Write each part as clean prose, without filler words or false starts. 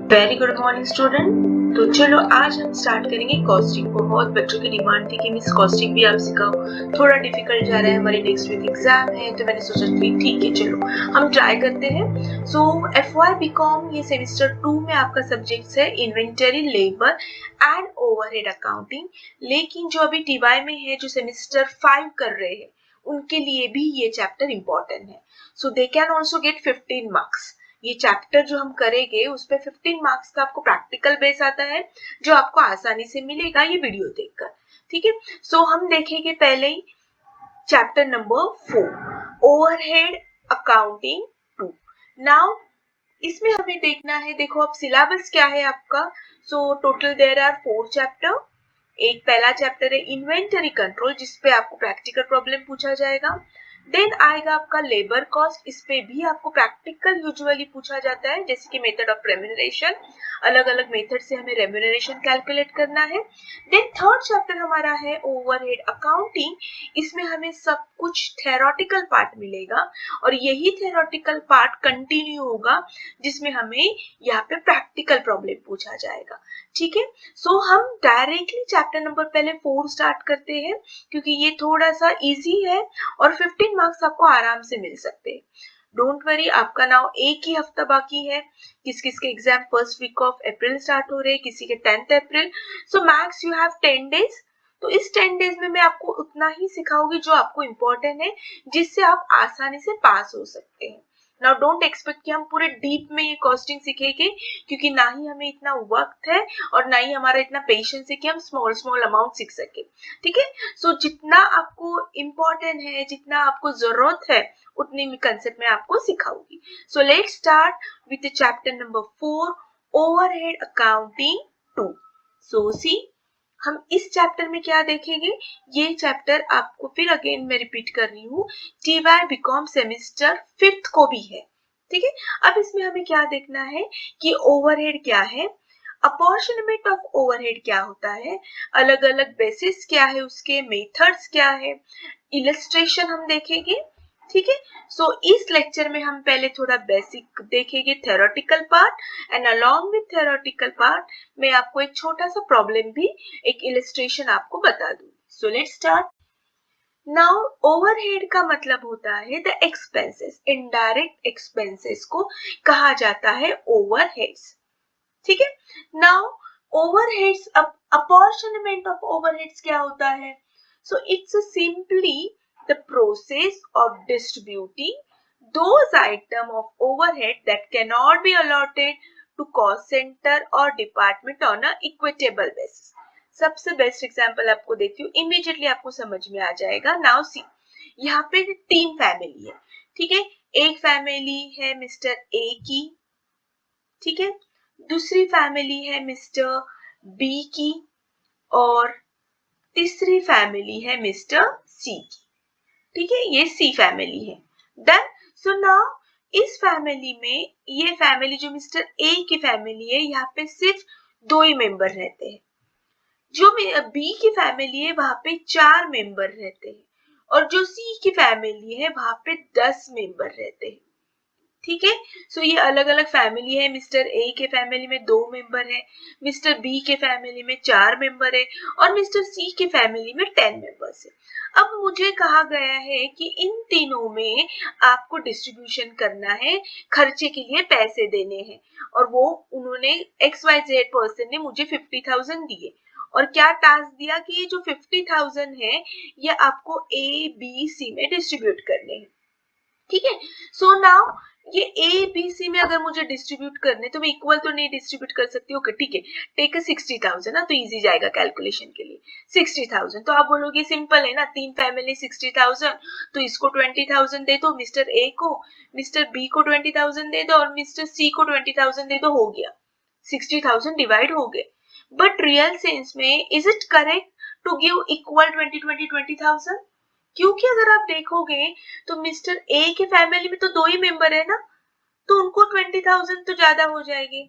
Very good morning student. तो चलो आज हम स्टार्ट करेंगे कॉस्टिंग को। बहुत बच्चों की डिमांड थी कि मिस कॉस्टिंग भी आप सिखाओ, थोड़ा डिफिकल्ट जा रहा है, हमारी नेक्स्ट वीक एग्जाम है, तो मैंने सोचा कि ठीक है चलो हम ट्राई करते हैं। सो FY बीकॉम ये सेमेस्टर 2 में आपका सब्जेक्ट्स है inventory, labour and overhead accounting. लेकिन जो अभी TY में है, जो सेमेस्टर 5 कर रहे हैं, उनके लिए भी ये चैप्टर इंपॉर्टेंट है। So they can also get 15 marks. ये चैप्टर जो हम करेंगे उस पे 15 मार्क्स का आपको प्रैक्टिकल बेस आता है, जो आपको आसानी से मिलेगा ये वीडियो देखकर। ठीक है, सो हम देखेंगे पहले ही chapter number 4, overhead accounting 2। Now इसमें हमें देखना है, देखो अब सिलेबस क्या है आपका। So total there are 4 chapter. एक पहला चैप्टर है इन्वेंटरी कंट्रोल, जिसपे आपको प्रैक्टिकल प्रॉब्लम पूछा जाएगा। देन आएगा आपका लेबर कॉस्ट, इस पे भी आपको प्रैक्टिकल यूजुअली पूछा जाता है, जैसे कि मेथड ऑफ रेम्यूनरेशन, अलग अलग मेथड से हमें रेम्यूनरेशन कैलकुलेट करना है। देन थर्ड चैप्टर हमारा है ओवरहेड अकाउंटिंग, इसमें हमें सब कुछ थेरोटिकल पार्ट मिलेगा और यही थेरोटिकल पार्ट कंटिन्यू होगा, जिसमें हमें यहाँ पे प्रैक्टिकल प्रॉब्लम पूछा जाएगा। ठीक है, सो हम डायरेक्टली चैप्टर नंबर पहले 4 स्टार्ट करते हैं, क्योंकि ये थोड़ा सा इजी है और 15 मार्क्स आपको आराम से मिल सकते हैं। डोंट वरी, आपका नाउ एक ही हफ्ता बाकी है। किस किस के exam first week of April start हो रहे हैं, किसी के 10th April. So max you have 10 days. तो इस 10 डेज में मैं आपको उतना ही सिखाऊंगी जो आपको इम्पोर्टेंट है, जिससे आप आसानी से पास हो सकते हैं। नाउ डोंट एक्सपेक्ट कि हम पूरे डीप में ये कॉस्टिंग सीखेंगे, क्योंकि ना ही हमें इतना वक्त है और ना ही हमारा इतना पेशेंस है कि हम स्मॉल स्मॉल अमाउंट सीख सके। ठीक है, सो जितना आपको इम्पोर्टेंट है, जितना आपको जरूरत है, उतनी कंसेप्ट में आपको सिखाऊंगी। So let's start with chapter number 4, overhead accounting 2। So see, हम इस चैप्टर में क्या देखेंगे। ये चैप्टर आपको फिर अगेन मैं रिपीट कर रही हूँ, TY बीकॉम सेमेस्टर 5th को भी है। ठीक है, अब इसमें हमें क्या देखना है कि ओवरहेड क्या है, अपॉर्चुनमेंट ऑफ ओवरहेड क्या होता है, अलग अलग बेसिस क्या है, उसके मेथड्स क्या है, इलस्ट्रेशन हम देखेंगे। ठीक है, सो इस लेक्चर में हम पहले थोड़ा बेसिक देखेंगे, theoretical part, and along with theoretical part मैं आपको एक छोटा सा प्रॉब्लम भी, एक इलस्ट्रेशन आपको बता दूंगी। सो लेट्स स्टार्ट। नाउ ओवरहेड का मतलब होता है द एक्सपेंसेस, इनडायरेक्ट एक्सपेंसेस को कहा जाता है ओवरहेड्स। ठीक है, नाउ ओवरहेड्स, अपॉर्चुनमेंट ऑफ ओवरहेड्स क्या होता है। So it's simply the process of distributing those item of overhead that cannot be allotted to cost center or department on a equitable basis। सबसे बेस्ट एग्जांपल आपको देती हूँ, immediately आपको समझ में आ जाएगा। नाउ सी, यहाँ पे 3 फैमिली है। ठीक है, एक फैमिली है मिस्टर ए की, ठीक है, दूसरी फैमिली है मिस्टर बी की, और तीसरी फैमिली है मिस्टर सी की। ठीक है, ये सी फैमिली है। डन। सो नाउ इस फैमिली में, ये फैमिली जो मिस्टर ए की फैमिली है, यहाँ पे सिर्फ 2 ही मेंबर रहते हैं। जो बी की फैमिली है वहां पे 4 मेंबर रहते हैं, और जो सी की फैमिली है वहां पे 10 मेंबर रहते हैं। ठीक है, सो ये अलग अलग फैमिली है। मिस्टर ए के फैमिली में 2 मेंबर है, मिस्टर बी के फैमिली में 4 मेंबर है, और मिस्टर सी के फैमिली में 10 मेंबर्स है। अब मुझे कहा गया है कि इन तीनों में आपको डिस्ट्रीब्यूशन करना है, खर्चे के लिए पैसे देने हैं, और वो उन्होंने XYZ पर्सन ने मुझे 50,000 दिए, और क्या टास्क दिया कि ये जो 50,000 है ये आपको ABC में डिस्ट्रीब्यूट करने हैं। ठीक है, सो नाउ ये ABC में अगर मुझे डिस्ट्रीब्यूट करने, तो मैं इक्वल तो नहीं डिस्ट्रीब्यूट कर सकती। ओके ठीक है, टेक 60,000 ना, तो इजी जाएगा कैलकुलेशन के लिए। 60,000 तो आप बोलोगे सिंपल है ना, 3 फैमिली 60,000, तो इसको 20,000 दे दो मिस्टर ए को, मिस्टर बी को 20,000 दे दो, और मिस्टर सी को 20,000 दे दो, हो गया 60,000 डिवाइड हो गए। बट रियल सेंस में is it correct to give equal 20,000? क्योंकि अगर आप देखोगे तो मिस्टर ए के फैमिली में तो 2 ही मेंबर है ना, तो उनको 20,000 तो ज्यादा हो जाएगी।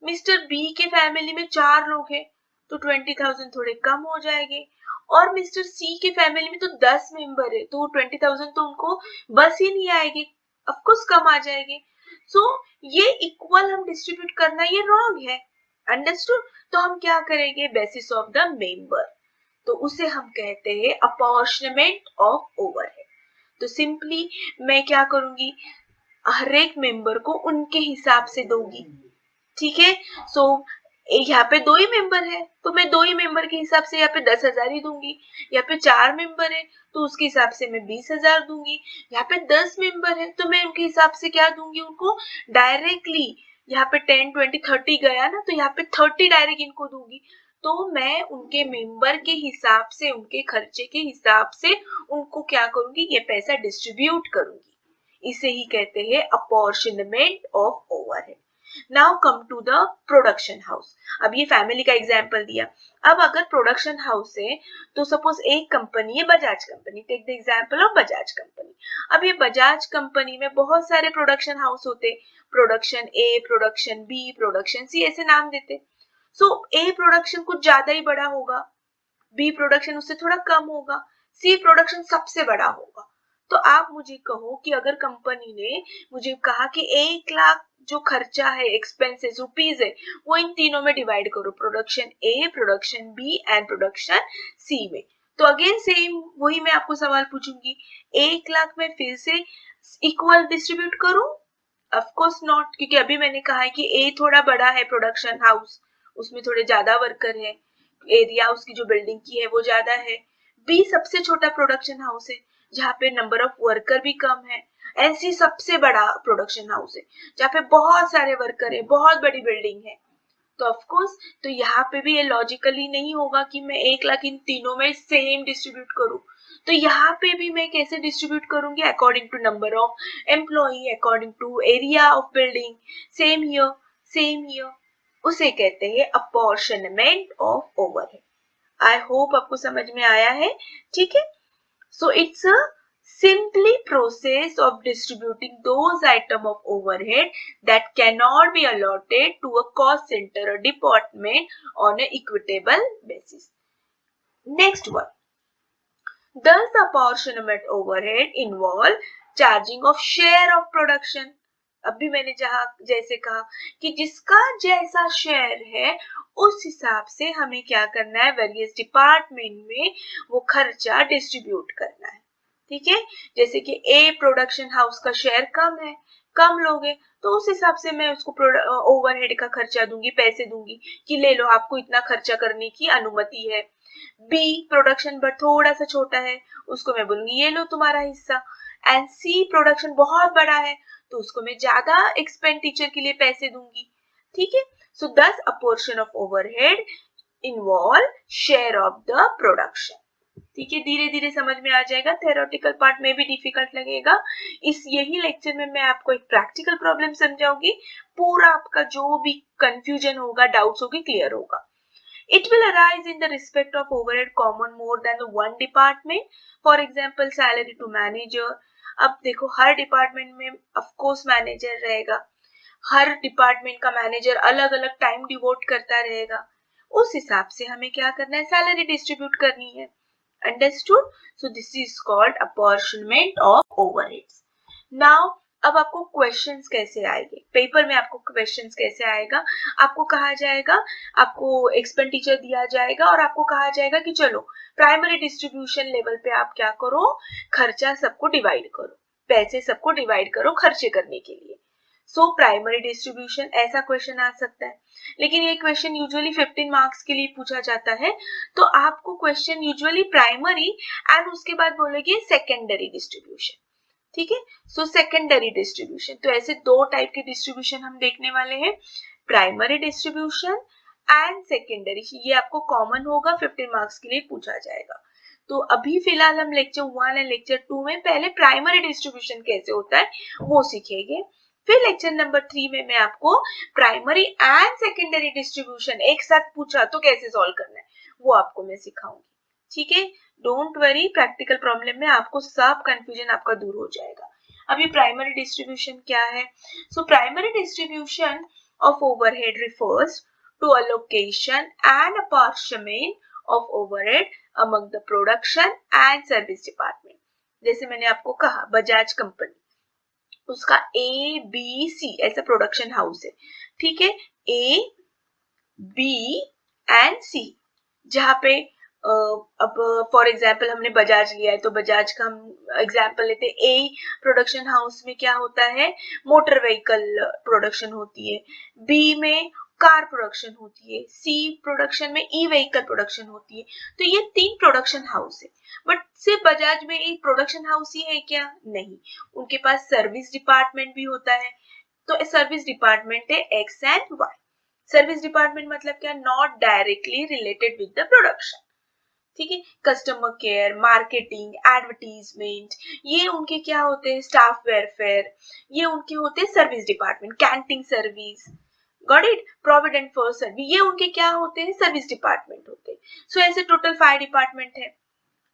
मिस्टर बी के फैमिली में 4 लोग हैं, तो 20,000 थोड़े कम हो जाएंगे, और मिस्टर सी के फैमिली में तो 10 मेंबर है, तो 20,000 तो उनको बस ही नहीं आएगी, ऑफ कोर्स कम आ जाएगी। सो ये इक्वल हम डिस्ट्रीब्यूट करना ये रॉन्ग है, अंडरस्टूड। तो हम क्या करेंगे, बेसिस ऑफ द मेंबर, तो उसे हम कहते हैं अपॉर्शनमेंट ऑफ ओवरहेड। तो सिंपली मैं क्या करूंगी, हर एक मेंबर को उनके हिसाब से दूंगी, ठीक है। सो यहाँ पे 2 ही मेंबर है तो मैं 2 ही मेंबर के हिसाब से यहाँ पे 10,000 ही दूंगी। यहाँ पे 4 मेंबर है तो उसके हिसाब से मैं 20,000 दूंगी। यहाँ पे 10 मेंबर है तो मैं उनके हिसाब से क्या दूंगी, उनको डायरेक्टली यहाँ पे 10, 20, 30 गया ना, तो यहाँ पे 30 डायरेक्ट इनको दूंगी। तो मैं उनके मेंबर के हिसाब से, उनके खर्चे के हिसाब से उनको क्या करूंगी, ये पैसा डिस्ट्रीब्यूट करूंगी। इसे ही कहते हैं apportionment of overhead. Now come to the production house. अब ये फैमिली का एग्जाम्पल दिया। अब अगर प्रोडक्शन हाउस है तो सपोज एक कंपनी है Bajaj company, take the example of Bajaj company. अब ये बजाज कंपनी में बहुत सारे प्रोडक्शन हाउस होते, production A, production B, production C, ऐसे नाम देते। सो ए प्रोडक्शन कुछ ज्यादा ही बड़ा होगा, बी प्रोडक्शन उससे थोड़ा कम होगा, सी प्रोडक्शन सबसे बड़ा होगा। तो आप मुझे कहो कि अगर कंपनी ने मुझे कहा कि 1 लाख जो खर्चा है, एक्सपेंसेस रुपीज है, वो इन तीनों में डिवाइड करो, production A, production B and production C में। तो अगेन सेम वही मैं आपको सवाल पूछूंगी, 1 लाख में फिर से इक्वल डिस्ट्रीब्यूट करूं? ऑफ कोर्स नॉट, क्योंकि अभी मैंने कहा है कि ए थोड़ा बड़ा है प्रोडक्शन हाउस, उसमें थोड़े ज्यादा वर्कर है, एरिया उसकी जो बिल्डिंग की है वो ज्यादा है। बी सबसे छोटा प्रोडक्शन हाउस है जहाँ पे नंबर ऑफ वर्कर भी कम है। एंड सी सबसे बड़ा प्रोडक्शन हाउस है जहाँ पे बहुत सारे वर्कर है, बहुत बड़ी बिल्डिंग है। तो ऑफ कोर्स, तो यहाँ पे भी ये लॉजिकली नहीं होगा कि मैं 1 लाख इन तीनों में सेम डिस्ट्रीब्यूट करूं। तो यहाँ पे भी मैं कैसे डिस्ट्रीब्यूट करूंगी, according to number of employee, according to area of building. Same here, same here, उसे कहते हैं apportionment of overhead. I hope आपको समझ में आया है, ठीक है। So it's a simply process of distributing those item of overhead that cannot be allotted to a cost center or department on an equitable basis. Next one. Does the apportionment overhead involve charging of share of production? अभी मैंने जैसे कहा कि जिसका जैसा share है उस हिसाब से हमें क्या करना है, वेरियस डिपार्टमेंट में वो खर्चा डिस्ट्रीब्यूट करना है, ठीक है। जैसे कि ए प्रोडक्शन हाउस का शेयर कम है, कम लोग हैं, तो उस हिसाब से मैं उसको ओवरहेड का खर्चा दूंगी, पैसे दूंगी कि ले लो, आपको इतना खर्चा करने की अनुमति है। बी प्रोडक्शन बट थोड़ा सा छोटा है, उसको मैं बोलूंगी ये लो तुम्हारा हिस्सा। एंड सी प्रोडक्शन बहुत बड़ा है तो उसको मैं ज्यादा एक्सपेंडिचर के लिए पैसे दूंगी, ठीक है। सो दस अ portion of overhead involve share of the production, ठीक है। धीरे धीरे समझ में आ जाएगा, थेरोटिकल पार्ट में भी डिफिकल्ट लगेगा। इस यही लेक्चर में मैं आपको एक प्रैक्टिकल प्रॉब्लम समझाऊंगी, पूरा आपका जो भी कंफ्यूजन होगा, डाउट्स होगी, क्लियर होगा। It will arise in the respect of overhead common more than the one department. For example, salary to manager. अब देखो हर डिपार्टमेंट में ऑफ कोर्स मैनेजर रहेगा, हर डिपार्टमेंट का मैनेजर अलग अलग टाइम डिवोट करता रहेगा, उस हिसाब से हमें क्या करना है, सैलरी डिस्ट्रीब्यूट करनी है, understood. So this is called apportionment of overheads. Now अब आपको क्वेश्चंस कैसे आएंगे पेपर में, आपको क्वेश्चंस कैसे आएगा, आपको कहा जाएगा, आपको एक्सपेंडिचर दिया जाएगा और आपको कहा जाएगा कि चलो प्राइमरी डिस्ट्रीब्यूशन लेवल पे आप क्या करो, खर्चा सबको डिवाइड करो, पैसे सबको डिवाइड करो खर्चे करने के लिए। सो प्राइमरी डिस्ट्रीब्यूशन ऐसा क्वेश्चन आ सकता है, लेकिन ये क्वेश्चन यूजुअली 15 मार्क्स के लिए पूछा जाता है। तो आपको क्वेश्चन यूजुअली प्राइमरी एंड उसके बाद बोलेंगे सेकेंडरी डिस्ट्रीब्यूशन, ठीक है। सो सेकेंडरी डिस्ट्रीब्यूशन, तो ऐसे 2 टाइप के डिस्ट्रीब्यूशन हम देखने वाले हैं, प्राइमरी डिस्ट्रीब्यूशन एंड सेकेंडरी। ये आपको कॉमन होगा, 15 मार्क्स के लिए पूछा जाएगा। तो अभी फिलहाल हम लेक्चर 1 एंड लेक्चर 2 में पहले प्राइमरी डिस्ट्रीब्यूशन कैसे होता है वो सीखेंगे, फिर लेक्चर नंबर 3 में मैं आपको प्राइमरी एंड सेकेंडरी डिस्ट्रीब्यूशन एक साथ पूछा तो कैसे सॉल्व करना है वो आपको मैं सिखाऊंगी, ठीक है। डोंट वरी, प्रैक्टिकल प्रॉब्लम में आपको सब कंफ्यूजन आपका दूर हो जाएगा। अभी प्राइमरी डिस्ट्रीब्यूशन क्या है, so primary distribution of overhead refers to allocation and apportionment of overhead among the production and service department. जैसे मैंने आपको कहा बजाज कंपनी, उसका ABC ऐसा प्रोडक्शन हाउस है, ठीक है, A, B एंड C, जहाँ पे अब फॉर एग्जाम्पल हमने बजाज लिया है तो बजाज का हम एग्जाम्पल लेते हैं। ए प्रोडक्शन हाउस में क्या होता है, मोटर व्हीकल प्रोडक्शन होती है, बी में कार प्रोडक्शन होती है, सी प्रोडक्शन में ई व्हीकल प्रोडक्शन होती है। तो ये 3 प्रोडक्शन हाउस है। बट सिर्फ बजाज में एक प्रोडक्शन हाउस ही है क्या? नहीं, उनके पास सर्विस डिपार्टमेंट भी होता है। तो सर्विस डिपार्टमेंट है X and Y. Service department मतलब क्या? Not directly related with the production, ठीक है। कस्टमर केयर, मार्केटिंग, एडवर्टीजमेंट, ये उनके क्या होते हैं? स्टाफ वेलफेयर, ये उनके होते हैं service department. Canteen service, got it, provident for service, ये उनके क्या होते हैं? सर्विस डिपार्टमेंट होते हैं। सो ऐसे टोटल 5 डिपार्टमेंट है।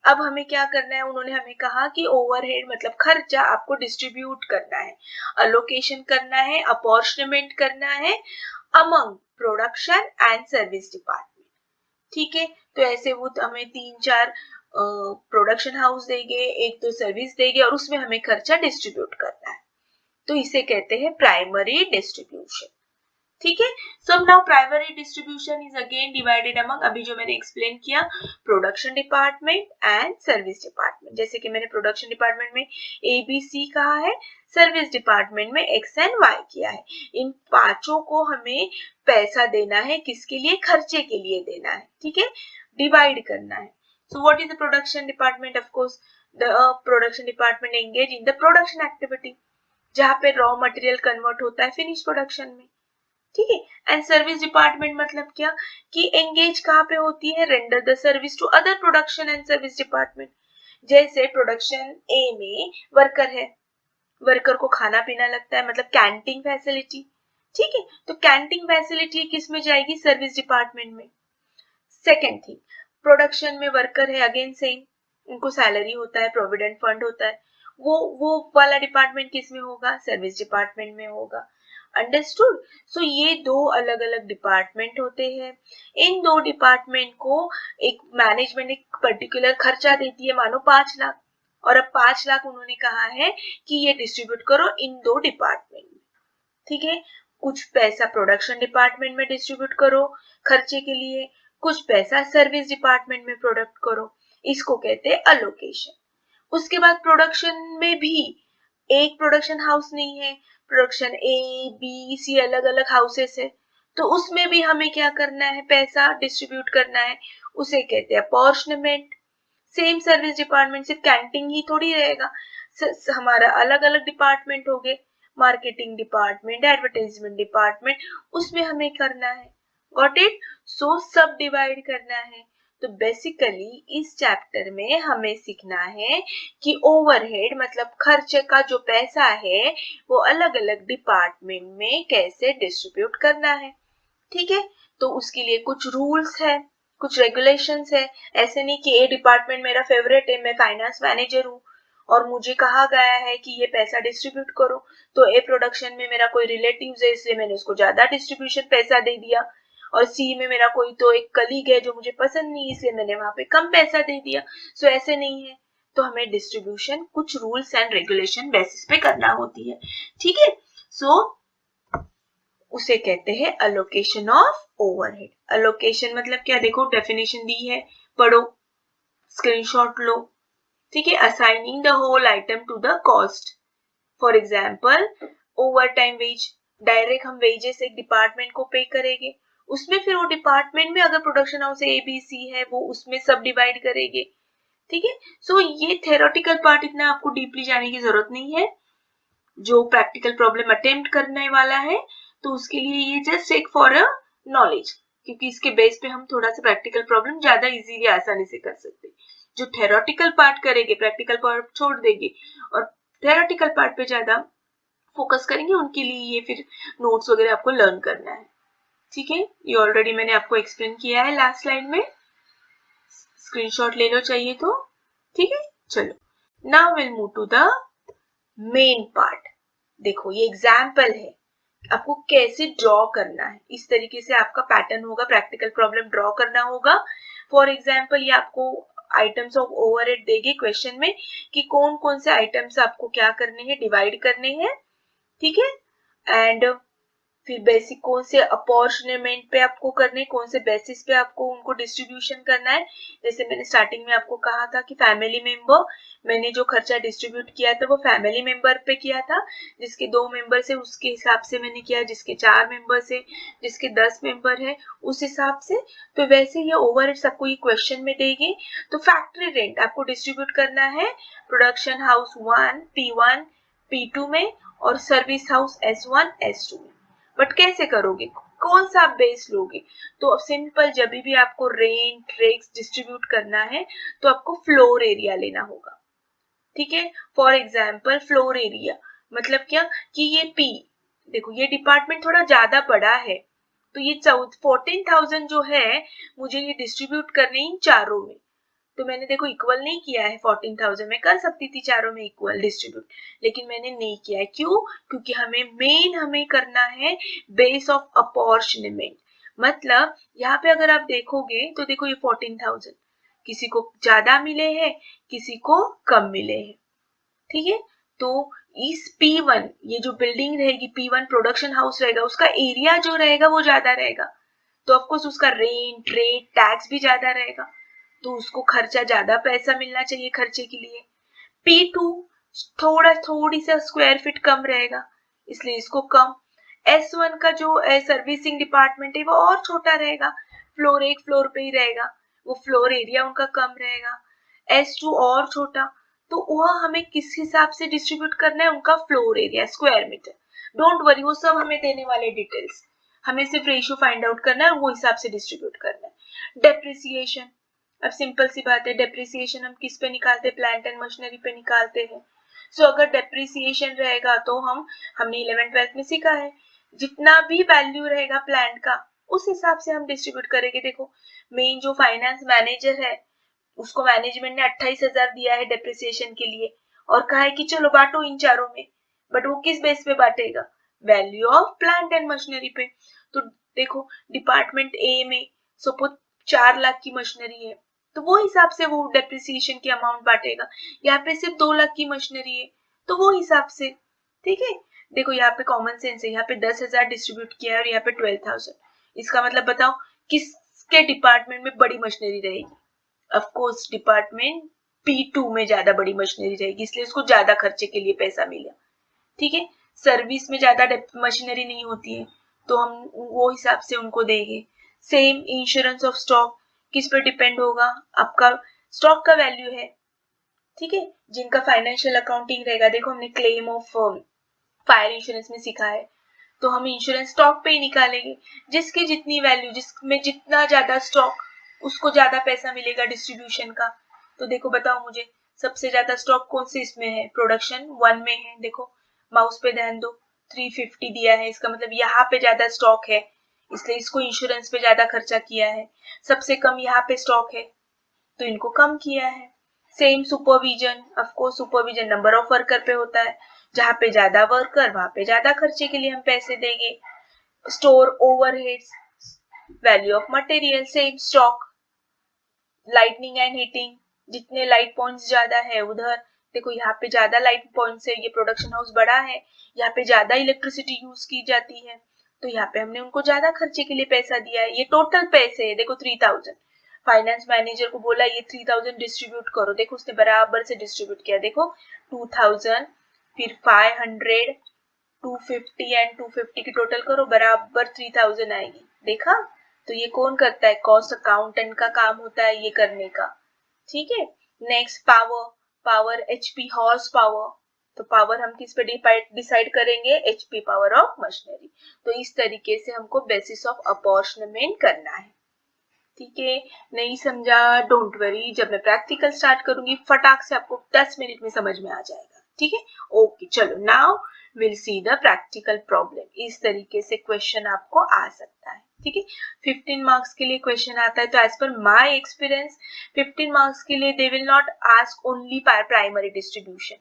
अब हमें क्या करना है? उन्होंने हमें कहा कि ओवरहेड मतलब खर्चा आपको डिस्ट्रीब्यूट करना है, अलोकेशन करना है, अपॉर्चमेंट करना है among production and service department, ठीक है। तो ऐसे वो हमें 3-4 प्रोडक्शन हाउस देंगे, एक तो सर्विस देंगे और उसमें हमें खर्चा डिस्ट्रीब्यूट करना है। तो इसे कहते हैं प्राइमरी डिस्ट्रीब्यूशन, ठीक है। So now primary distribution is again divided among, अभी जो मैंने एक्सप्लेन किया, production department and service department. जैसे कि मैंने प्रोडक्शन डिपार्टमेंट में ABC कहा है, सर्विस डिपार्टमेंट में X एंड Y किया है। इन पांचों को हमें पैसा देना है, किसके लिए? खर्चे के लिए देना है, ठीक है, डिवाइड करना है। So what is the production department? Of course the production department engage in the production activity, जहाँ पे रॉ मटेरियल कन्वर्ट होता है फिनिश प्रोडक्शन में, ठीक है। एंड सर्विस डिपार्टमेंट मतलब क्या? कि एंगेज कहाँ पे होती है? Render the service to other production and service department. जैसे प्रोडक्शन ए में वर्कर है, वर्कर को खाना पीना लगता है, मतलब कैंटीन फैसिलिटी, ठीक है। तो कैंटीन फैसिलिटी किस में जाएगी? सर्विस डिपार्टमेंट में। सेकेंड थिंग, प्रोडक्शन में वर्कर है, अगेन सेम, उनको सैलरी होता है, प्रोविडेंट फंड होता है, वो वाला डिपार्टमेंट किस में होगा? सर्विस डिपार्टमेंट में होगा। अंडरस्टूड? सो ये दो अलग अलग डिपार्टमेंट होते हैं। इन दो डिपार्टमेंट को एक मैनेजमेंट एक पर्टिकुलर खर्चा देती है, मानो 5 लाख, और अब 5 लाख उन्होंने कहा है कि ये डिस्ट्रीब्यूट करो इन दो डिपार्टमेंट में, ठीक है। कुछ पैसा प्रोडक्शन डिपार्टमेंट में डिस्ट्रीब्यूट करो खर्चे के लिए, कुछ पैसा सर्विस डिपार्टमेंट में प्रोडक्ट करो, इसको कहते हैं अलोकेशन। उसके बाद प्रोडक्शन में भी एक प्रोडक्शन हाउस नहीं है, प्रोडक्शन ABC अलग अलग हाउसेस है, तो उसमें भी हमें क्या करना है? पैसा डिस्ट्रीब्यूट करना है, उसे कहते हैं अपॉर्चमेंट। सेम सर्विस डिपार्टमेंट, सिर्फ कैंटीन ही थोड़ी रहेगा, हमारा अलग अलग डिपार्टमेंट हो गए, मार्केटिंग डिपार्टमेंट, एडवर्टाइजमेंट डिपार्टमेंट, उसमें हमें करना है, गॉट इट। सो सब डिवाइड करना है। तो बेसिकली इस चैप्टर में हमें सीखना है कि ओवरहेड मतलब खर्च का जो पैसा है वो अलग अलग डिपार्टमेंट में कैसे डिस्ट्रीब्यूट करना है, ठीक है। तो उसके लिए कुछ रूल्स है, कुछ रेगुलेशंस है। ऐसे नहीं कि ए डिपार्टमेंट मेरा फेवरेट है, मैं फाइनेंस मैनेजर हूँ और मुझे कहा गया है कि ये पैसा डिस्ट्रीब्यूट करो, तो ए प्रोडक्शन में मेरा कोई रिलेटिव है इसलिए मैंने उसको ज्यादा डिस्ट्रीब्यूशन पैसा दे दिया, और सी में मेरा कोई तो एक कलीग है जो मुझे पसंद नहीं इसलिए मैंने वहां पे कम पैसा दे दिया। सो ऐसे नहीं है, तो हमें डिस्ट्रीब्यूशन कुछ रूल्स एंड रेगुलेशन बेसिस पे करना होती है, ठीक है। सो उसे कहते हैं अलोकेशन ऑफ ओवरहेड। अलोकेशन मतलब क्या? देखो डेफिनेशन दी है, पढ़ो, स्क्रीनशॉट लो, ठीक है। Assigning the whole item to the cost, for example over time wage, direct हम वेजेस एक डिपार्टमेंट को पे करेंगे, उसमें फिर वो डिपार्टमेंट में अगर प्रोडक्शन हाउस ABC है वो उसमें सब डिवाइड करेंगे, ठीक है। सो ये थेरोटिकल पार्ट इतना आपको डीपली जाने की जरूरत नहीं है, जो प्रैक्टिकल प्रॉब्लम अटेम्प्ट करने वाला है तो उसके लिए ये जस्ट एक फॉर अ नॉलेज, क्योंकि इसके बेस पे हम थोड़ा सा प्रैक्टिकल प्रॉब्लम ज्यादा इजीली आसानी से कर सकते हैं। जो थेरोटिकल पार्ट करेंगे प्रैक्टिकल पार्ट छोड़ देंगे और थेरोटिकल पार्ट पे ज्यादा फोकस करेंगे, उनके लिए ये फिर नोट्स वगैरह आपको लर्न करना है, ठीक है। ये ऑलरेडी मैंने आपको एक्सप्लेन किया है लास्ट स्लाइड में, स्क्रीनशॉट ले लो चाहिए तो, ठीक है। चलो now will move to the main part. देखो ये एग्जाम्पल है, आपको कैसे ड्रॉ करना है, इस तरीके से आपका पैटर्न होगा, प्रैक्टिकल प्रॉब्लम ड्रॉ करना होगा। फॉर एग्जाम्पल ये आपको आइटम्स ऑफ ओवरहेड देंगे क्वेश्चन में कि कौन कौन से आइटम्स आपको क्या करने हैं, डिवाइड करने हैं, ठीक है। एंड फिर बेसिक कौन से अपॉर्चुनिमेंट पे आपको करने, कौन से बेसिस पे आपको उनको डिस्ट्रीब्यूशन करना है। जैसे मैंने स्टार्टिंग में आपको कहा था कि फैमिली मेंबर, मैंने जो खर्चा डिस्ट्रीब्यूट किया था वो फैमिली मेंबर पे किया था, जिसके 2 मेंबर से उसके हिसाब से मैंने किया, जिसके 4 मेंबर से, जिसके 10 मेंबर है उस हिसाब से। तो वैसे ये ओवरहेड सबको ये क्वेश्चन में देंगे। तो फैक्ट्री रेंट आपको डिस्ट्रीब्यूट करना है प्रोडक्शन हाउस 1 P1 P2 में और सर्विस हाउस S1 S2 में। बट कैसे करोगे, कौन सा आप बेस लोगे? तो सिंपल, जब भी आपको रेंट रेक्स डिस्ट्रीब्यूट करना है तो आपको फ्लोर एरिया लेना होगा। ठीक है, फॉर एग्जाम्पल फ्लोर एरिया मतलब क्या कि ये पी, देखो ये डिपार्टमेंट थोड़ा ज्यादा बड़ा है, तो ये 14,000 जो है मुझे ये डिस्ट्रीब्यूट करने इन चारों में। तो मैंने देखो इक्वल नहीं किया है, 14,000 में कर सकती थी चारों में इक्वल डिस्ट्रीब्यूट, लेकिन मैंने नहीं किया है। क्यों? क्योंकि हमें करना है बेस ऑफ अपॉर्चुनिमेंट। मतलब यहाँ पे अगर आप देखोगे तो देखो ये 14,000 किसी को ज्यादा मिले हैं, किसी को कम मिले हैं। ठीक है, तो इस P1 ये जो बिल्डिंग रहेगी P1 प्रोडक्शन हाउस रहेगा, उसका एरिया जो रहेगा वो ज्यादा रहेगा, तो ऑफकोर्स उसका रेंट रेट टैक्स भी ज्यादा रहेगा, तो उसको खर्चा ज्यादा पैसा मिलना चाहिए खर्चे के लिए। P2 थोड़ी सा स्क्वायर फीट कम रहेगा, इसलिए इसको कम। S1 का जो सर्विसिंग डिपार्टमेंट है वो और छोटा रहेगा, फ्लोर एक फ्लोर पे ही रहेगा, वो फ्लोर एरिया उनका कम रहेगा। S2 और छोटा, तो वह हमें किस हिसाब से डिस्ट्रीब्यूट करना है, उनका floor area square metre. Don't worry, वो सब हमें देने वाले डिटेल्स, हमें सिर्फ रेशियो फाइंड आउट करना है और वो हिसाब से डिस्ट्रीब्यूट करना है। डेप्रिसिएशन, अब सिंपल सी बात है, डेप्रिसिएशन हम किस पे निकालते हैं, प्लांट एंड मशीनरी पे निकालते हैं। सो अगर डेप्रिसिएशन रहेगा तो हमने 11th-12th में सीखा है, जितना भी वैल्यू रहेगा प्लांट का उस हिसाब से हम डिस्ट्रीब्यूट करेंगे। देखो मेन जो फाइनेंस मैनेजर है उसको मैनेजमेंट ने 28,000 दिया है डेप्रिसिएशन के लिए और कहा है कि चलो बांटो इन चारों में, बट वो किस बेस पे बांटेगा, value of plant and machinery पे। तो देखो डिपार्टमेंट ए में सपोज 4 लाख की मशीनरी है, तो वो हिसाब से वो डेप्रिसिएशन की अमाउंट बांटेगा। यहाँ पे सिर्फ 2 लाख की मशीनरी है तो वो हिसाब से। ठीक है, देखो यहाँ पे कॉमन सेंस है, यहाँ पे 10,000 डिस्ट्रीब्यूट किया है और यहाँ पे 12,000, इसका मतलब बताओ किसके डिपार्टमेंट में बड़ी मशीनरी रहेगी। ऑफ कोर्स डिपार्टमेंट P2 में ज्यादा बड़ी मशीनरी रहेगी, इसलिए उसको ज्यादा खर्चे के लिए पैसा मिला। ठीक है, सर्विस में ज्यादा मशीनरी नहीं होती है तो हम वो हिसाब से उनको देंगे। सेम इंश्योरेंस ऑफ स्टॉक किस पर डिपेंड होगा, आपका स्टॉक का वैल्यू है। ठीक है, जिनका फाइनेंशियल अकाउंटिंग रहेगा, देखो हमने क्लेम ऑफ फायर इंश्योरेंस में सीखा है, तो हम इंश्योरेंस स्टॉक पे ही निकालेंगे, जिसकी जितनी वैल्यू, जिसमें जितना ज्यादा स्टॉक उसको ज्यादा पैसा मिलेगा डिस्ट्रीब्यूशन का। तो देखो बताओ मुझे सबसे ज्यादा स्टॉक कौन से इसमें है, प्रोडक्शन 1 में है। देखो माउस पे ध्यान दो, 350 दिया है, इसका मतलब यहाँ पे ज्यादा स्टॉक है, इसलिए इसको इंश्योरेंस पे ज्यादा खर्चा किया है। सबसे कम यहाँ पे स्टॉक है तो इनको कम किया है। Same supervision, of course supervision number of worker पे होता है, जहाँ पे ज्यादा वर्कर वहां पे ज्यादा खर्चे के लिए हम पैसे देंगे। Store overheads, value of material, same stock. Lightning and heating, जितने लाइट पॉइंट्स ज्यादा है उधर, देखो यहाँ पे ज्यादा लाइट पॉइंट्स है, ये प्रोडक्शन हाउस बड़ा है, यहाँ पे ज्यादा इलेक्ट्रिसिटी यूज की जाती है, तो यहाँ पे हमने उनको ज्यादा खर्चे के लिए पैसा दिया है। ये टोटल पैसे है, देखो 3,000, फाइनेंस मैनेजर को बोला ये 3,000 डिस्ट्रीब्यूट करो, देखो उसने बराबर से डिस्ट्रीब्यूट किया। देखो 2,000 फिर 500 250 एंड 250 की टोटल करो, बराबर 3,000 आएगी। देखा, तो ये कौन करता है, कॉस्ट अकाउंटेंट का काम होता है ये करने का। ठीक है, next power, power HP horse power, तो पावर हम किस पे डिसाइड करेंगे, एचपी पावर ऑफ मशीनरी। तो इस तरीके से हमको बेसिस ऑफ अपॉर्चनमेंट करना है। ठीक है, नहीं समझा डोंट वरी, जब मैं प्रैक्टिकल स्टार्ट करूंगी फटाक से आपको 10 मिनट में समझ में आ जाएगा। ठीक है, ओके चलो now will see the practical problem. इस तरीके से क्वेश्चन आपको आ सकता है। ठीक है, 15 मार्क्स के लिए क्वेश्चन आता है, तो as per my experience 15 marks के लिए they will not ask only primary distribution.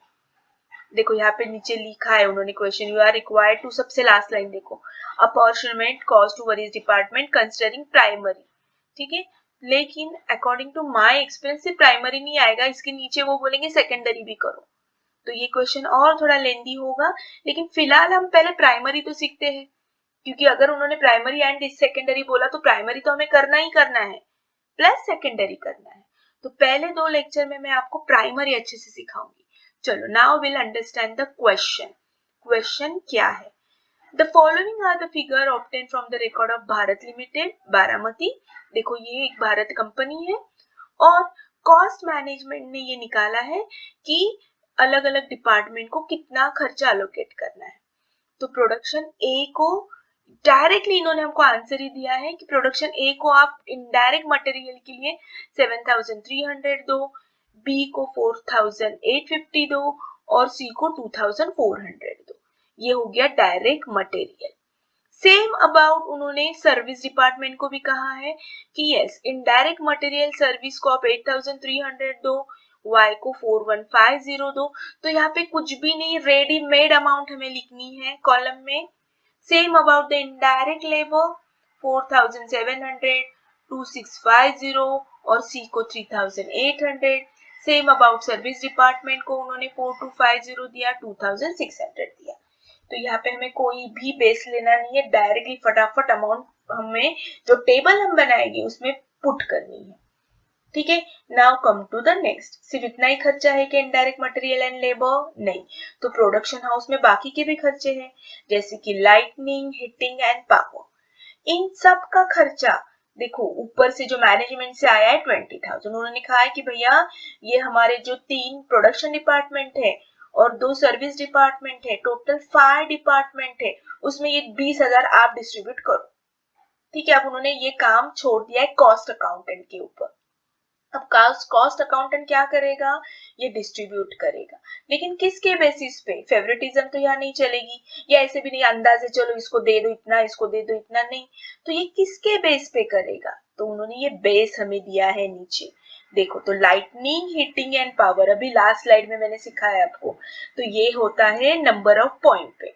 देखो यहाँ पे नीचे लिखा है उन्होंने question, you are required to, सबसे लास्ट लाइन देखो, apportionment cost to various department considering primary. ठीक है, लेकिन अकॉर्डिंग टू माय एक्सपीरियंस से प्राइमरी नहीं आएगा, इसके नीचे वो बोलेंगे सेकेंडरी भी करो, तो ये क्वेश्चन और थोड़ा लेंदी होगा, लेकिन फिलहाल हम पहले प्राइमरी तो सीखते हैं, क्योंकि अगर उन्होंने प्राइमरी एंड सेकेंडरी बोला तो प्राइमरी तो हमें करना ही करना है प्लस सेकेंडरी करना है। तो पहले 2 लेक्चर में मैं आपको प्राइमरी अच्छे से सिखाऊंगी। चलो now will understand the question. Question क्या है? The following are the figure obtain from the record of Bharat Limited Baramati. देखो ये एक भारत कंपनी है और कॉस्ट मैनेजमेंट ने ये निकाला है कि अलग अलग डिपार्टमेंट को कितना खर्चा अलोकेट करना है। तो प्रोडक्शन ए को डायरेक्टली इन्होंने हमको आंसर ही दिया है कि प्रोडक्शन ए को आप इनडायरेक्ट मटेरियल के लिए 7300 दो, बी को 4850 दो और सी को 2400 दो। ये हो गया डायरेक्ट मटेरियल। सेम अबाउट उन्होंने सर्विस डिपार्टमेंट को भी कहा है कि यस इनडायरेक्ट मटेरियल सर्विस को आप 8300 दो, y को 4150 दो। तो यहाँ पे कुछ भी नहीं, रेडीमेड अमाउंट हमें लिखनी है कॉलम में। Same about the indirect labour 4700, 2650 और सी को 3800। सेम अबाउट सर्विस डिपार्टमेंट को उन्होंने 4250 दिया, 2600 दिया। तो यहाँ पे हमें कोई भी बेस लेना नहीं है, डायरेक्टली फटाफट अमाउंट हमें जो टेबल हम बनाएंगे उसमें पुट करनी है। ठीक है, now come to the next. सिर्फ इतना ही खर्चा है कि इनडायरेक्ट मटेरियल एंड लेबर? नहीं, तो प्रोडक्शन हाउस में बाकी के भी खर्चे हैं, जैसे कि लाइटनिंग, हीटिंग एंड पावर। इन सब का खर्चा देखो ऊपर से जो मैनेजमेंट से आया है 20,000। उन्होंने कहा है कि भैया ये हमारे जो 3 प्रोडक्शन डिपार्टमेंट है और 2 सर्विस डिपार्टमेंट है, टोटल 5 डिपार्टमेंट है, उसमें ये 20,000 आप डिस्ट्रीब्यूट करो। ठीक है, अब उन्होंने ये काम छोड़ दिया है कॉस्ट अकाउंटेंट के ऊपर। अब कॉस्ट अकाउंटेंट क्या करेगा? ये डिस्ट्रीब्यूट करेगा, लेकिन किसके बेसिस पे? फेवरेटिज्म तो यहाँ नहीं चलेगी, या ऐसे भी नहीं अंदाजे चलो इसको दे दो इतना, इसको दे दो इतना, नहीं। तो ये किसके बेस पे करेगा? तो उन्होंने ये बेस हमें दिया है नीचे। देखो तो लाइटनिंग, हीटिंग एंड पावर, अभी लास्ट स्लाइड में मैंने सिखाया आपको, तो ये होता है नंबर ऑफ पॉइंट पे।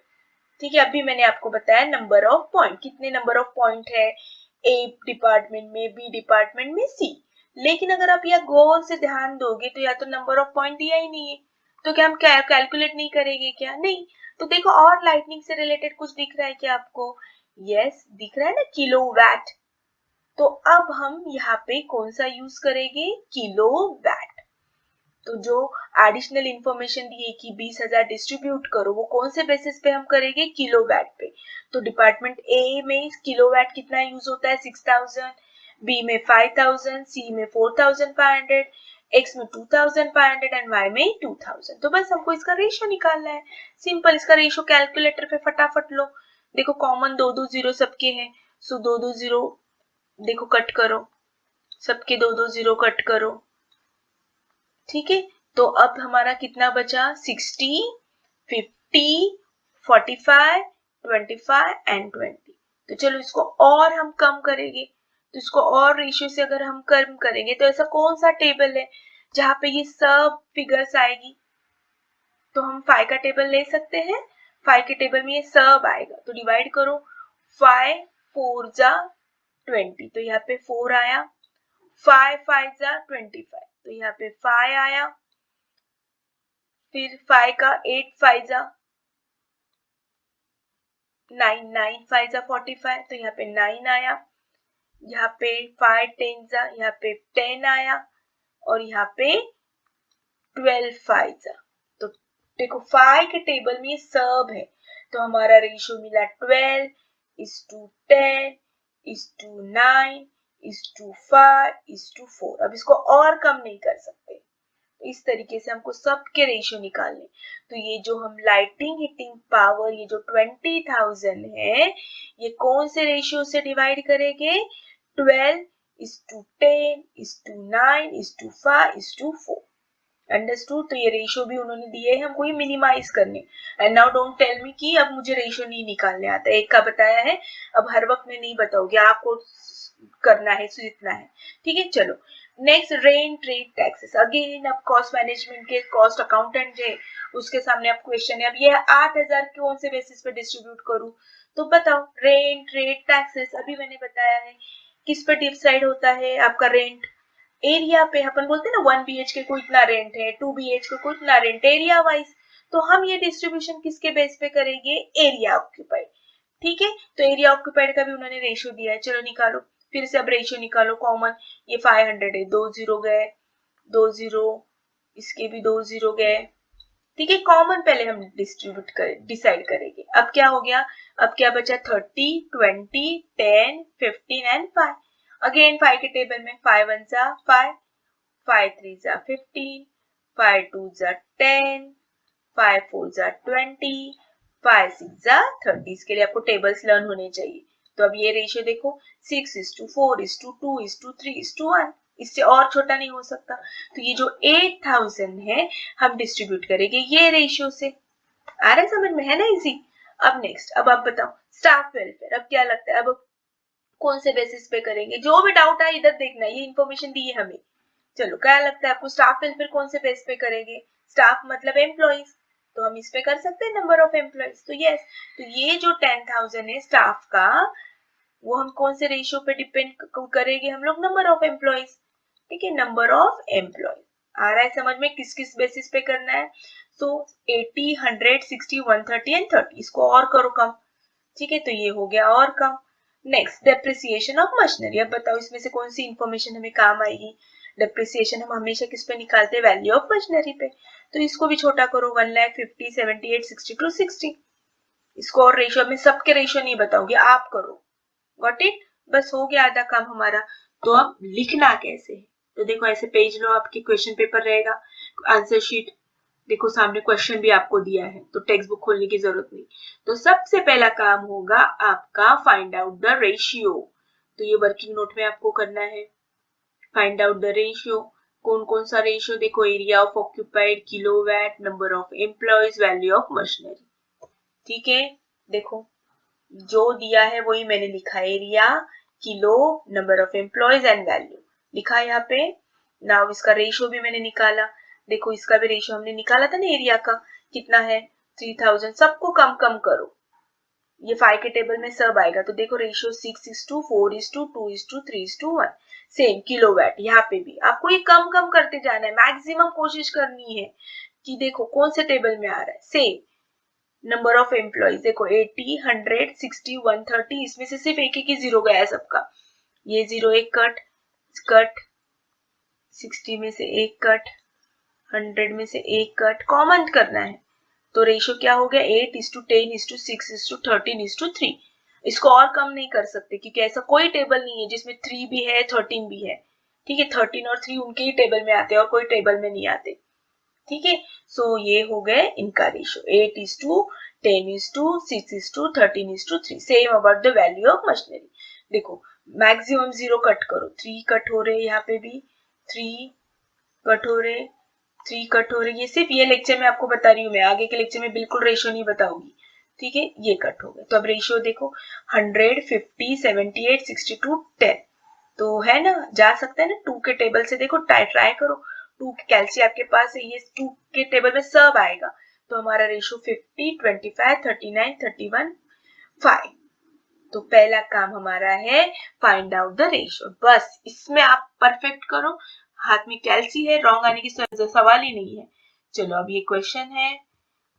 ठीक है, अभी मैंने आपको बताया नंबर ऑफ पॉइंट, कितने नंबर ऑफ पॉइंट है ए डिपार्टमेंट में, बी डिपार्टमेंट में, सी। लेकिन अगर आप यह गौर से ध्यान दोगे तो या तो नंबर ऑफ पॉइंट दिया ही नहीं है, तो क्या हम कैलकुलेट नहीं करेंगे क्या? नहीं। तो देखो और लाइटनिंग से रिलेटेड कुछ दिख रहा है क्या आपको? यस दिख रहा है ना, किलोवाट। तो अब हम यहाँ पे कौन सा यूज करेंगे? किलोवाट। तो जो एडिशनल इंफॉर्मेशन दी है कि 20,000 डिस्ट्रीब्यूट करो, वो कौन से बेसिस पे हम करेंगे? किलोवाट पे। तो डिपार्टमेंट ए में किलोवाट कितना यूज होता है? 6000, बी में 5000, सी में 4500, एक्स में 2500 एंड वाई में 2000। तो बस हमको इसका रेशियो निकालना है, सिंपल। इसका रेशियो कैलकुलेटर पे फटाफट लो। देखो कॉमन 2 जीरो सबके हैं, सो 2 जीरो देखो कट करो, सबके 2 जीरो कट करो। ठीक है, तो अब हमारा कितना बचा? 60, 50, 45, 25 एंड 20। तो चलो इसको और हम कम करेंगे, तो इसको और रेशियो से अगर हम कम करेंगे तो ऐसा कौन सा टेबल है जहां पे ये सब फिगर्स आएगी? तो हम 5 का टेबल ले सकते हैं, 5 के टेबल में ये सब आएगा। तो डिवाइड करो, 5 4 जा 20, तो यहाँ पे 4 आया, 5 5 जा 25, तो यहाँ पे 5 आया, फिर 5 का 8 5 जा 9, 9 5 जा 45, तो यहाँ पे 9 आया, यहाँ पे 5 10 जा यहाँ पे 10 आया, और यहाँ पे 12 5 जा। तो देखो 5 के टेबल में ये सब है, तो हमारा रेशियो मिला 12:10:9:5:4। अब इसको और कम नहीं कर सकते, इस तरीके से हमको सबके रेशियो निकालने। तो ये जो हम लाइटिंग, हीटिंग, पावर, ये जो 20,000 है, ये कौन से रेशियो से डिवाइड करेंगे? 12:10:9:5:4। अंडरस्टूड? तो ये रेशियो भी उन्होंने दिए हैं हमको, ये मिनिमाइज करने। And now don't tell me कि अब मुझे रेशियो नहीं निकालने आता, एक का बताया है, अब हर वक्त में नहीं बताओगे, आपको करना है, सीखना है। ठीक है, चलो next, rent, trade, taxes. Again अब कॉस्ट मैनेजमेंट के कॉस्ट अकाउंटेंट है, उसके सामने अब क्वेश्चन है, अब ये 8,000 कौन से बेसिस पे डिस्ट्रीब्यूट करूं? तो बताओ, रेंट, ट्रेड, टैक्सेस। अभी मैंने बताया है किस पे डिसाइड होता है आपका रेंट? एरिया पे। अपन बोलते हैं ना 1 BHK को इतना रेंट है, 2 BHK को इतना रेंट, एरिया वाइज। तो हम ये डिस्ट्रीब्यूशन किसके बेस पे करेंगे, एरिया ऑक्यूपाइड। ठीक है, तो एरिया ऑक्यूपाइड का भी उन्होंने रेशियो दिया है, चलो निकालो, फिर से अब रेशियो निकालो कॉमन। ये 500 है, 2 जीरो गए, 2 जीरो, इसके भी 2 जीरो गए। ठीक है, कॉमन पहले हम डिस्ट्रीब्यूट करें, डिसाइड करेंगे। अब क्या हो गया, अब क्या बचा, 30, 20, 10, 15 एंड 5। अगेन 5 के टेबल में 5 1 जा 5, 5 3 जा 15, 5 2 जा 10, 5 4 जा 20, 5 6 जा 30। इसके लिए आपको टेबल्स लर्न होने चाहिए। तो अब ये रेशियो देखो, 6:4:2:3:1, इससे और छोटा नहीं हो सकता। तो ये जो 8000 है हम डिस्ट्रीब्यूट करेंगे ये रेशियो से। आ रहा है समझ में, है ना इजी। अब नेक्स्ट, अब आप बताओ स्टाफ वेलफेयर, अब क्या लगता है, अब कौन से बेसिस पे करेंगे, जो भी डाउट है इधर देखना, ये इन्फॉर्मेशन दी है हमें। चलो क्या लगता है आपको, स्टाफ वेलफेयर कौन से बेस पे करेंगे, स्टाफ मतलब एम्प्लॉइज, तो हम इस पे कर सकते हैं नंबर ऑफ एम्प्लॉइज। तो यस, तो ये जो 10,000 है स्टाफ का, वो हम कौन से रेशियो पे डिपेंड करेंगे हम लोग, नंबर ऑफ एम्प्लॉइज। ठीक है, नंबर ऑफ एम्प्लॉइज। आ रहा है समझ में किस किस बेसिस पे करना है। सो 80, 100, 60, 130 एंड 30, इसको और करो कम। ठीक है, तो ये हो गया और कम। Next, depreciation of machinery. अब बताओ इसमें से कौन सी इंफॉर्मेशन हमें काम आएगी। डेप्रिसिएशन हम हमेशा किस पे निकालते हैं, वैल्यू ऑफ मशीनरी पे। तो इसको भी छोटा करो, 1,50,, 78, 62, 60। इसको और रेशियो में, सबके रेशियो नहीं बताऊंगी, आप करो। गॉट इट, बस हो गया आधा काम हमारा। तो अब लिखना कैसे है, तो देखो ऐसे पेज लो, आपकी क्वेश्चन पेपर रहेगा, आंसर शीट देखो सामने, क्वेश्चन भी आपको दिया है, तो टेक्स्ट बुक खोलने की जरूरत नहीं। तो सबसे पहला काम होगा आपका फाइंड आउट द रेशियो। तो ये वर्किंग नोट में आपको करना है, फाइंड आउट द रेशियो। कौन कौन सा रेशियो, देखो area of occupied, kilowatt, number of employees, value of machinery. ठीक है, देखो जो दिया है वही मैंने लिखा, area, kilo, number of employees and value लिखा है यहाँ पे। नाउ इसका रेशियो भी मैंने निकाला, देखो इसका भी रेशियो हमने निकाला था ना एरिया का, कितना है 3000। सबको कम कम करो, ये 5 के टेबल में सब आएगा। तो देखो रेशियो 6:4:2:3:1, सेम किलोवाट। यहाँ पे भी आपको ये कम कम करते जाना है, मैक्सिमम कोशिश करनी है कि देखो कौन से टेबल में आ रहा है। सेम नंबर ऑफ एम्प्लॉइज, देखो 80, 100, 60, 130, इसमें से सिर्फ एक ही जीरो गया है सबका। ये जीरो एक कट, कट 60 में से एक कट, 100 में से एक कट, कॉमन करना है। तो रेशियो क्या हो गया, 8:10:6:13:3। इसको और कम नहीं कर सकते क्योंकि ऐसा कोई टेबल नहीं है जिसमें 3 भी है 13 भी है। ठीक है, 13 और 3 उनके ही टेबल में आते हैं और कोई टेबल में नहीं आते। ठीक है, सो ये हो गए इनका ratio, 8:10:6:13:3। Same about the value of machinery. देखो मैक्सिमम जीरो कट करो, 3 कट हो रहे, यहाँ पे भी 3 कट हो रहे, 3 कट हो रही है। सिर्फ ये लेक्चर में आपको बता रही हूँ, मैं आगे के लेक्चर में बिल्कुल रेशियो नहीं बताऊंगी। ठीक है, ये कट हो गए। तो अब रेशियो देखो 100, 50, 78, 62, 10। तो है ना, जा सकता है ना 2 के टेबल से, देखो ट्राई करो। 2 की कैल्सी आपके पास है, ये 2 के टेबल में सब आएगा। तो हमारा रेशियो 50, 25, 39, 31, 5। तो पहला काम हमारा है फाइंड आउट द रेशियो। बस इसमें आप परफेक्ट करो, हाथ में कैल्सी है, रॉन्ग आने की सवाल ही नहीं है। चलो अब ये क्वेश्चन है,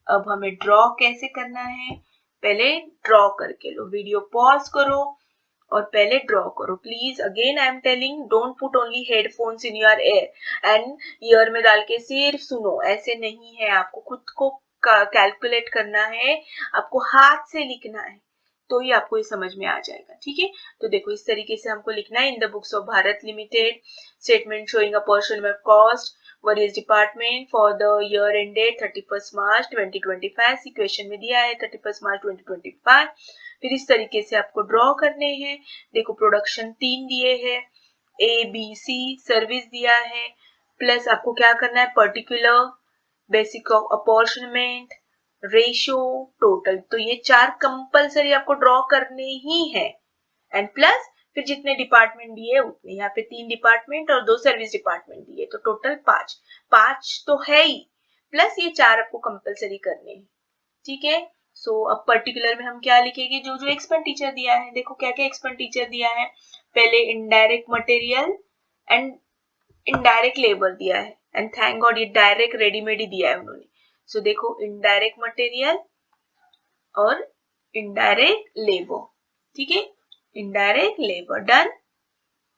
अब हमें ड्रॉ कैसे करना है, पहले ड्रॉ करके लो, वीडियो पॉज करो और पहले ड्रॉ करो please. Again I am telling, don't put only headphones in your air and year में डाल के सिर्फ सुनो, ऐसे नहीं है। आपको खुद को कैलकुलेट करना है, आपको हाथ से लिखना है, तो ही आपको ये समझ में आ जाएगा। ठीक है, तो देखो इस तरीके से हमको लिखना है। In the books of Bharat limited, statement showing a portion of cost various department for the year ended 31st March 2025। Equation में दिया है 31st March 2025। फिर इस तरीके से आपको ड्रॉ करने हैं। देखो प्रोडक्शन 3 दिए हैं, ए बी सी, सर्विस दिया है, प्लस आपको क्या करना है, particular, basic of apportionment, ratio, total. तो ये 4 कंपलसरी आपको ड्रॉ करने ही है। एंड प्लस फिर जितने डिपार्टमेंट दिए उतने, यहाँ पे 3 डिपार्टमेंट और 2 सर्विस डिपार्टमेंट दिए, तो टोटल 5 तो है ही, प्लस ये 4 आपको कंपलसरी करने हैं। ठीक है, सो अब पर्टिकुलर में हम क्या लिखेंगे, जो जो एक्सपेंडिचर दिया है। देखो क्या क्या एक्सपेंडिचर दिया है, पहले indirect material and indirect labour दिया है, एंड थैंक गॉड ये डायरेक्ट रेडीमेड ही दिया है उन्होंने। सो देखो इनडायरेक्ट मटेरियल और इनडायरेक्ट लेबर, ठीक है, इनडायरेक्ट लेबर डन,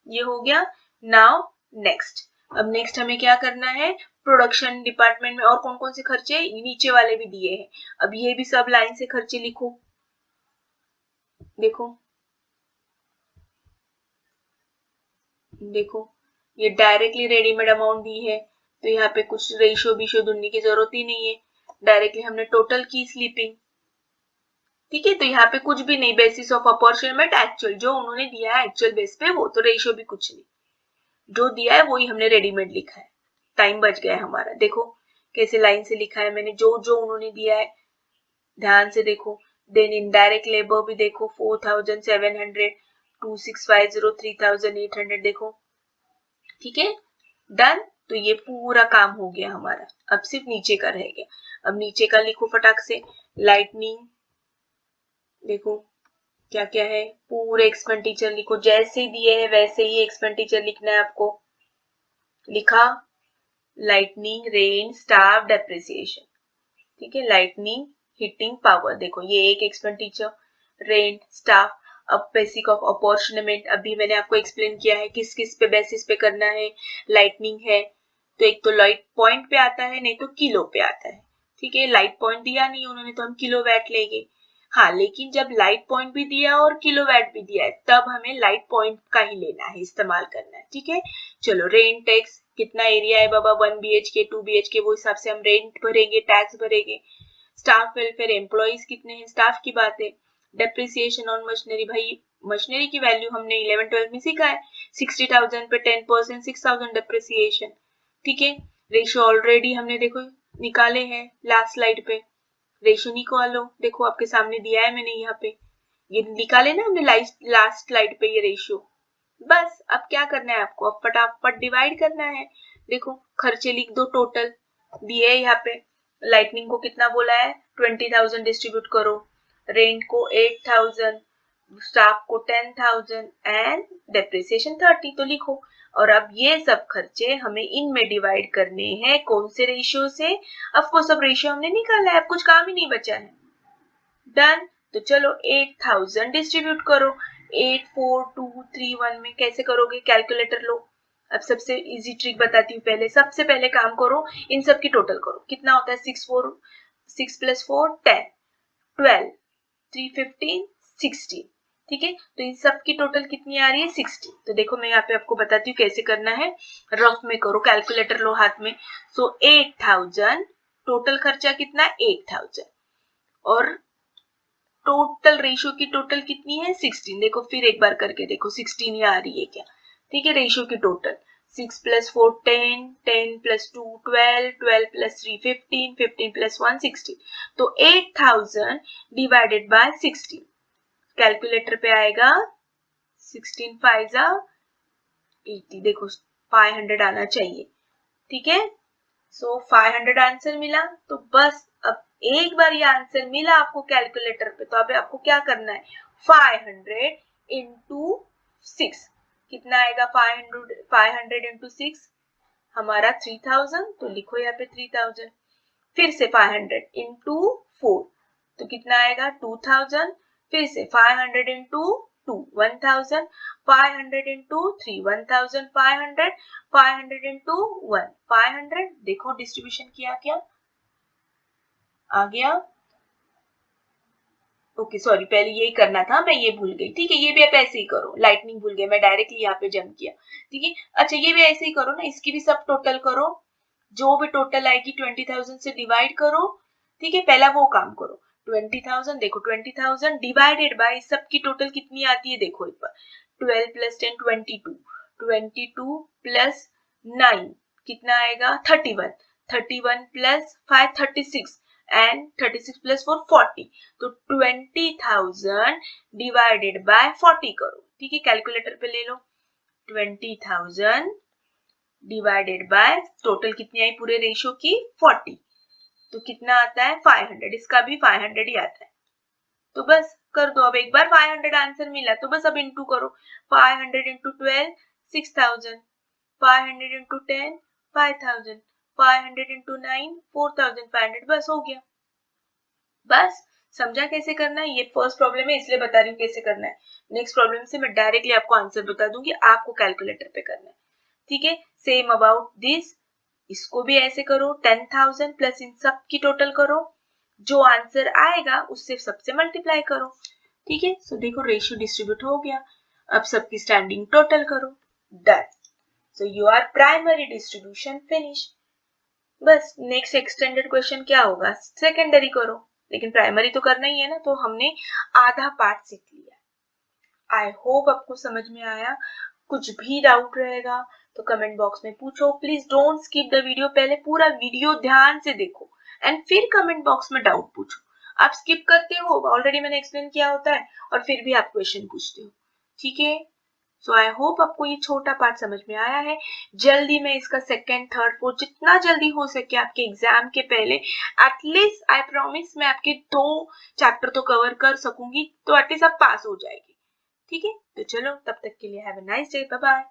ये हो गया। नाउ नेक्स्ट, अब नेक्स्ट हमें क्या करना है, प्रोडक्शन डिपार्टमेंट में और कौन कौन से खर्चे नीचे वाले भी दिए हैं, अब ये भी सब लाइन से खर्चे लिखो। देखो देखो ये डायरेक्टली रेडीमेड अमाउंट दी है, तो यहाँ पे कुछ रेशियो बिशो ढूंढने की जरूरत ही नहीं है, डायरेक्टली हमने टोटल की स्लीपिंग, ठीक है। तो यहाँ पे कुछ भी नहीं, बेसिस ऑफ अपॉर्चुनिमेंट एक्चुअल जो उन्होंने दिया है एक्चुअल बेस पे, वो तो रेशियो भी कुछ नहीं, जो दिया है वही हमने रेडीमेड लिखा है, टाइम बच गया है हमारा। देखो कैसे लाइन से लिखा है मैंने, जो जो उन्होंने दिया है ध्यान से देखो। देन इनडायरेक्ट लेबर भी देखो 4700, 2650, 3800, देखो ठीक है डन। तो ये पूरा काम हो गया हमारा, अब सिर्फ नीचे का रह गया। अब नीचे का लिखो फटाक से, लाइटनिंग, देखो क्या क्या है, पूरे एक्सपेंडिचर लिखो, जैसे दिए है वैसे ही एक्सपेंडिचर लिखना है आपको। लिखा लाइटनिंग, रेन, स्टाफ, डेप्रिसिएशन, ठीक है, लाइटनिंग, हीटिंग, पावर, देखो ये एक एक्सपेंडिचर, रेंट, स्टाफ। अब बेसिक ऑफ अपॉर्चुनिमेंट अभी मैंने आपको एक्सप्लेन किया है किस किस पे बेसिस पे करना है। लाइटनिंग है तो एक तो लाइट पॉइंट पे आता है, नहीं तो किलो पे आता है, ठीक है। लाइट पॉइंट दिया नहीं उन्होंने तो हम किलो वैट लेंगे, हाँ लेकिन जब लाइट पॉइंट भी दिया और किलो वैट भी दिया है तब हमें लाइट पॉइंट का ही लेना है, इस्तेमाल करना है, ठीक है। चलो रेंट टैक्स, कितना एरिया है बाबा, 1 BHK 2 BHK, वो हिसाब से हम रेंट भरेंगे, टैक्स भरेंगे। स्टाफ वेलफेयर, एम्प्लॉइज कितने हैं, स्टाफ की बात है। डेप्रिसिएशन ऑन मशीनरी, भाई मशीनरी की वैल्यू हमने 11-12 में सीखा है, 60,000 पे 10% 6,000 डेप्रिसिएशन, ठीक है। रेशियो ऑलरेडी हमने देखो निकाले हैं लास्ट स्लाइड पे, रेशियो निकालो, देखो आपके सामने दिया है मैंने यहाँ पे, ये निकाले ना हमने लास्ट स्लाइड पे ये रेशियो। बस अब क्या करना है आपको, अब फटाफट डिवाइड करना है। देखो खर्चे लिख दो, टोटल दिए है यहाँ पे, लाइटनिंग को कितना बोला है 20,000 डिस्ट्रीब्यूट करो, रेंट को 8,000, स्टाफ को 10,000 एंड डेप्रिसिएशन 30, तो लिखो। और अब ये सब खर्चे हमें इनमें डिवाइड करने हैं, कौन से रेशियो से, अब को सब रेशियो हमने निकाला है, अब कुछ काम ही नहीं बचा है, डन। तो चलो 8,000 डिस्ट्रीब्यूट करो, 8 4 2 3 1 में कैसे करोगे, कैलकुलेटर लो। अब सबसे इजी ट्रिक बताती हूँ, पहले सबसे पहले काम करो, इन सब की टोटल करो, कितना होता है 6 + 4 10, 12 3 15 16, ठीक है। तो इन सब की टोटल कितनी आ रही है 60। तो देखो मैं यहाँ पे आपको बताती हूँ कैसे करना है, रफ में करो, कैलकुलेटर लो हाथ में। सो 8,000 टोटल खर्चा कितना 8,000 और टोटल रेशियो की टोटल कितनी है 16, देखो फिर एक बार करके देखो 16 ही आ रही है क्या, ठीक है। रेशियो की टोटल 6 + 4 10, 10 + 2 12, 12 + 3 15, 15 + 1 16, तो 8,000 डिवाइडेड बाय 16, कैलकुलेटर पे आएगा 16 5 80, देखो 500 आना चाहिए, ठीक है। सो 500 आंसर मिला, तो बस अब एक बार ये आंसर मिला आपको कैलकुलेटर पे, तो अब आपको क्या करना है 500 इंटू 6, कितना आएगा 500 इंटू 6 हमारा 3000, तो लिखो यहाँ पे 3000, फिर से 500 इंटू 4 तो कितना आएगा 2000, फिर से 500 इंटू 2 1000, 500 इंटू 3 1500, 500 इंटू 1 500, देखो डिस्ट्रीब्यूशन किया क्या आ गया। ओके सॉरी, पहले यही करना था, मैं ये भूल गई, ठीक है। ये भी आप ऐसे ही करो, लाइटनिंग भूल गए, मैं डायरेक्टली यहाँ पे जंप किया, ठीक है। अच्छा ये भी ऐसे ही करो ना, इसकी भी सब टोटल करो, जो भी टोटल आएगी 20,000 से डिवाइड करो, ठीक है। पहला वो काम करो, 20,000, देखो 20,000 डिवाइडेड बाय सबकी टोटल कितनी आती है, देखो एक बार 12 + 10 22, 22 + 9 कितना आएगा 31, 31 + 5 36 एंड 36 + 4 40, तो 20,000 डिवाइडेड बाय 40 करो, ठीक है। कैलकुलेटर पे ले लो, 20,000 डिवाइडेड बाय टोटल कितनी आई पूरे रेशियो की 40, तो कितना आता है 500, इसका भी 500 ही आता है। तो बस कर दो, अब एक बार 500 आंसर मिला तो बस अब इंटू करो, 500 इंटू 12 6000, 500 इंटू 10 5000, 500 इंटू 9 4500, बस हो गया। बस समझा कैसे करना है? ये फर्स्ट प्रॉब्लम है इसलिए बता रही हूँ कैसे करना है। नेक्स्ट प्रॉब्लम से मैं डायरेक्टली आपको आंसर बता दूंगी, आपको कैलकुलेटर पे करना है। ठीक है, सेम अबाउट दिस, इसको भी ऐसे करो, 10,000 प्लस इन सब की टोटल करो, जो आंसर आएगा उससे सबसे मल्टीप्लाई करो। ठीक है, सो देखो रेशियो डिस्ट्रीब्यूट हो गया। अब सबकी स्टैंडिंग टोटल करो, done. So your primary distribution finish. बस नेक्स्ट एक्सटेंडेड क्वेश्चन क्या होगा, सेकेंडरी करो, लेकिन प्राइमरी तो करना ही है ना, तो हमने आधा पार्ट सीख लिया। आई होप आपको समझ में आया। कुछ भी डाउट रहेगा तो कमेंट बॉक्स में पूछो। Please don't skip the video, पहले पूरा वीडियो ध्यान से देखो एंड फिर कमेंट बॉक्स में डाउट पूछो। आप स्किप करते हो, ऑलरेडी मैंने एक्सप्लेन किया होता है, और फिर भी आप क्वेश्चन पूछते हो। ठीक है, सो आई होप आपको ये छोटा पार्ट समझ में आया है। जल्दी मैं इसका सेकंड थर्ड फोर्थ जितना जल्दी हो सके आपके एग्जाम के पहले, एटलीस्ट आई प्रॉमिस मैं आपके 2 चैप्टर तो कवर कर सकूंगी, तो एटलीस्ट आप पास हो जाएगी। ठीक है, तो चलो तब तक के लिए have a nice day, bye bye.